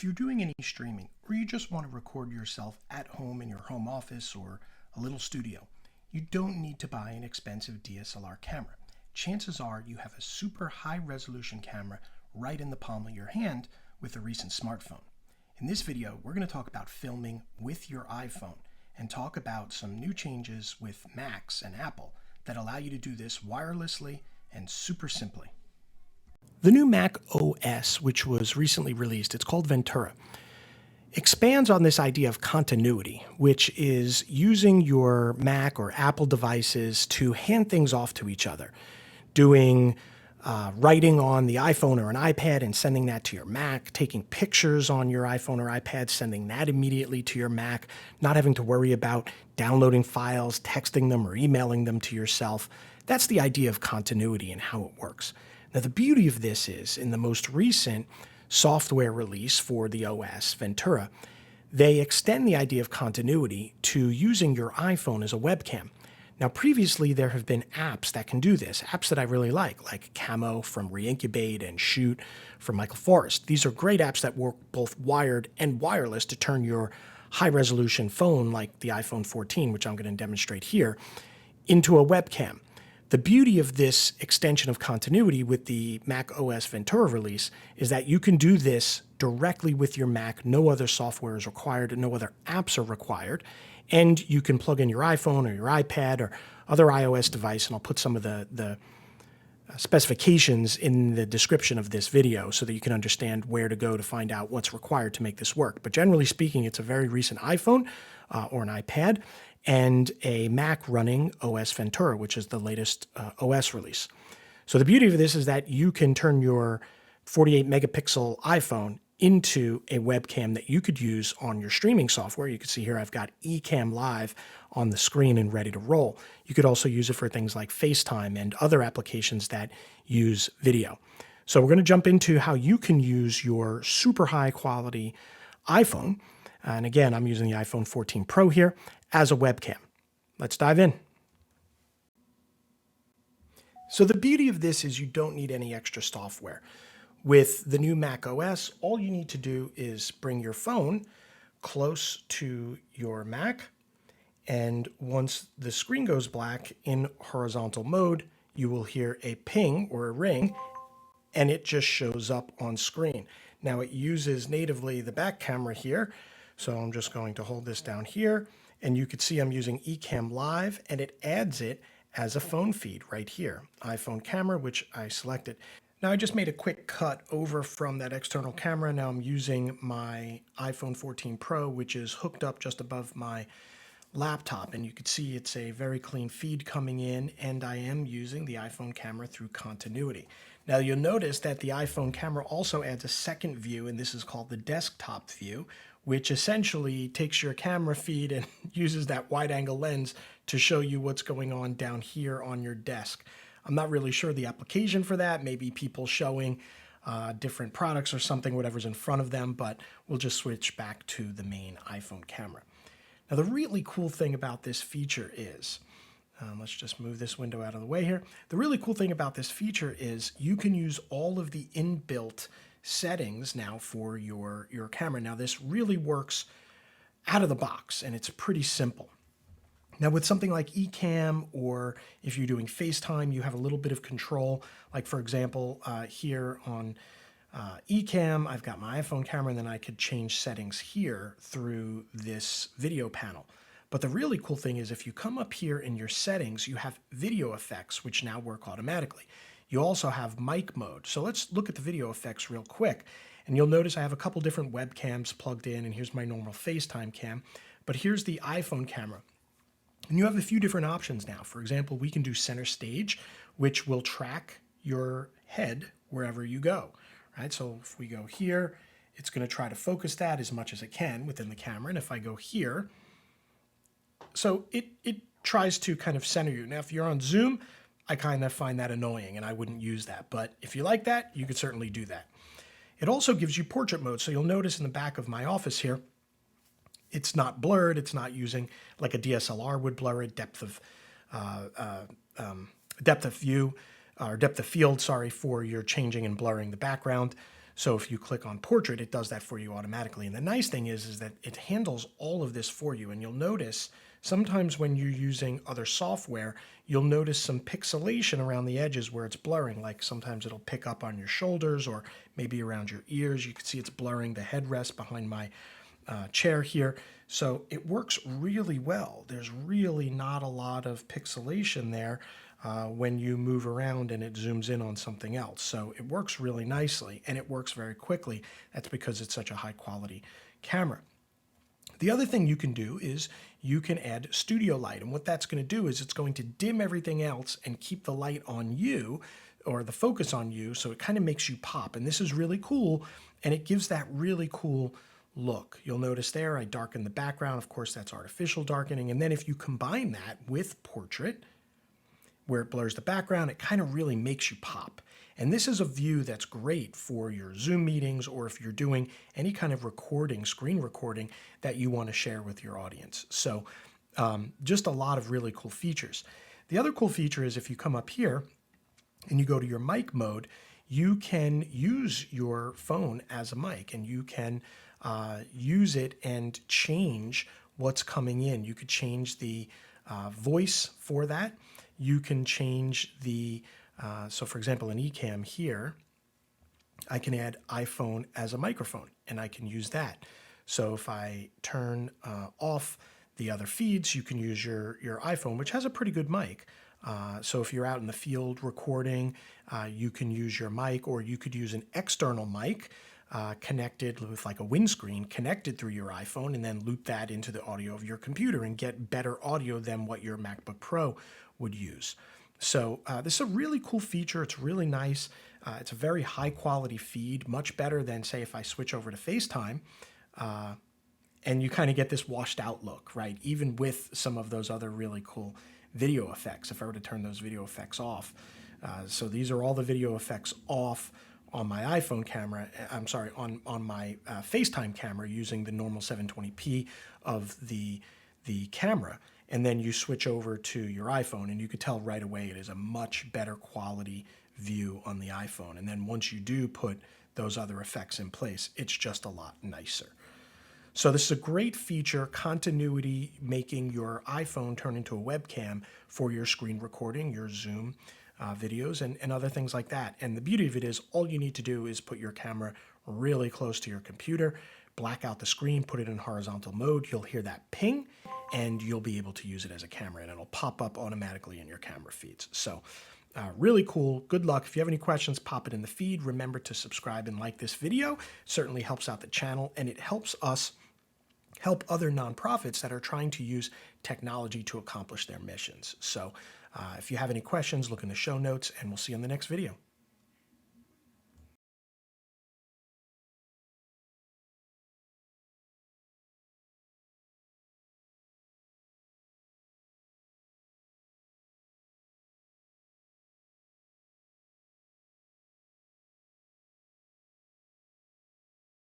you're doing any streaming or you just want to record yourself at home in your home office or a little studio, you don't need to buy an expensive DSLR camera. Chances are you have a super high resolution camera right in the palm of your hand with a recent smartphone. In this video, we're going to talk about filming with your iPhone and talk about some new changes with Macs and Apple that allow you to do this wirelessly and super simply. The new Mac OS, which was recently released, it's called Ventura, expands on this idea of continuity, which is using your Mac or Apple devices to hand things off to each other, doing writing on the iPhone or an iPad and sending that to your Mac, taking pictures on your iPhone or iPad, sending that immediately to your Mac, not having to worry about downloading files, texting them, or emailing them to yourself. That's the idea of continuity and how it works. Now, the beauty of this is, in the most recent software release for the OS Ventura, they extend the idea of continuity to using your iPhone as a webcam. Now, previously, there have been apps that can do this, apps that I really like Camo from Reincubate and Shoot from Michael Forrest. These are great apps that work both wired and wireless to turn your high-resolution phone, like the iPhone 14, which I'm going to demonstrate here, into a webcam. The beauty of this extension of continuity with the Mac OS Ventura release is that you can do this directly with your Mac. No other software is required and no other apps are required. And you can plug in your iPhone or your iPad or other iOS device, and I'll put some of the specifications in the description of this video so that you can understand where to go to find out what's required to make this work. But generally speaking, it's a very recent iPhone or an iPad and a Mac running OS Ventura, which is the latest OS release. So the beauty of this is that you can turn your 48 megapixel iPhone into a webcam that you could use on your streaming software. You can see here I've got eCam Live on the screen and ready to roll. You could also use it for things like FaceTime and other applications that use video. So we're going to jump into how you can use your super high quality iPhone. And again, I'm using the iPhone 14 Pro here as a webcam. Let's dive in. So the beauty of this is you don't need any extra software. With the new Mac OS, all you need to do is bring your phone close to your Mac, and once the screen goes black in horizontal mode, you will hear a ping or a ring, and it just shows up on screen. Now it uses natively the back camera here, so I'm just going to hold this down here, and you can see I'm using eCam Live, and it adds it as a phone feed right here. iPhone camera, which I selected. Now I just made a quick cut over from that external camera. Now I'm using my iPhone 14 Pro, which is hooked up just above my laptop. And you can see it's a very clean feed coming in, and I am using the iPhone camera through continuity. Now you'll notice that the iPhone camera also adds a second view, and this is called the desktop view, which essentially takes your camera feed and uses that wide angle lens to show you what's going on down here on your desk. I'm not really sure the application for that, maybe people showing different products or something, whatever's in front of them, but we'll just switch back to the main iPhone camera. Now the really cool thing about this feature is, let's just move this window out of the way here. The really cool thing about this feature is you can use all of the inbuilt settings now for your camera. Now this really works out of the box, and it's pretty simple. Now with something like eCam, or if you're doing FaceTime, you have a little bit of control. Like for example, here on eCam, I've got my iPhone camera, and then I could change settings here through this video panel. But the really cool thing is if you come up here in your settings, you have video effects, which now work automatically. You also have mic mode. So let's look at the video effects real quick. And you'll notice I have a couple different webcams plugged in, and here's my normal FaceTime cam. But here's the iPhone camera. And you have a few different options now. For example, we can do center stage, which will track your head wherever you go, right? So if we go here, it's going to try to focus that as much as it can within the camera. And if I go here, so it tries to kind of center you. Now, if you're on Zoom, I kind of find that annoying and I wouldn't use that. But if you like that, you could certainly do that. It also gives you portrait mode. So you'll notice in the back of my office here, it's not blurred. It's not using like a DSLR would blur it, depth of view, or depth of field, sorry, for your changing and blurring the background. So if you click on portrait, it does that for you automatically. And the nice thing is that it handles all of this for you. And you'll notice sometimes when you're using other software, you'll notice some pixelation around the edges where it's blurring. Like sometimes it'll pick up on your shoulders or maybe around your ears. You can see it's blurring the headrest behind my chair here. So it works really well. There's really not a lot of pixelation there when you move around and it zooms in on something else. So it works really nicely and it works very quickly. That's because it's such a high quality camera. The other thing you can do is you can add studio light. And what that's going to do is it's going to dim everything else and keep the light on you or the focus on you. So it kind of makes you pop. And this is really cool. And it gives that really cool look. You'll notice there I darken the background. Of course, that's artificial darkening. And then if you combine that with portrait, where it blurs the background, it kind of really makes you pop. And this is a view that's great for your Zoom meetings or if you're doing any kind of recording, screen recording that you want to share with your audience. So just a lot of really cool features. The other cool feature is if you come up here and you go to your mic mode, you can use your phone as a mic and you can use it and change what's coming in. You could change the voice for that. You can change the, so for example, in Ecamm here, I can add iPhone as a microphone and I can use that. So if I turn off the other feeds, you can use your iPhone, which has a pretty good mic. So if you're out in the field recording, you can use your mic, or you could use an external mic connected with like a windscreen connected through your iPhone and then loop that into the audio of your computer and get better audio than what your MacBook Pro would use. So this is a really cool feature. It's really nice. It's a very high quality feed, much better than say if I switch over to FaceTime and you kind of get this washed out look, right? Even with some of those other really cool video effects, if I were to turn those video effects off. So these are all the video effects off on my iPhone camera, I'm sorry, on my FaceTime camera using the normal 720p of the camera. And then you switch over to your iPhone and you could tell right away it is a much better quality view on the iPhone. And then once you do put those other effects in place, it's just a lot nicer. So this is a great feature, continuity, making your iPhone turn into a webcam for your screen recording, your Zoom videos, and other things like that. And the beauty of it is all you need to do is put your camera really close to your computer, black out the screen, put it in horizontal mode. You'll hear that ping, and you'll be able to use it as a camera, and it'll pop up automatically in your camera feeds. So really cool. Good luck. If you have any questions, pop it in the feed. Remember to subscribe and like this video. It certainly helps out the channel, and it helps us help other nonprofits that are trying to use technology to accomplish their missions. So if you have any questions, look in the show notes, and we'll see you in the next video.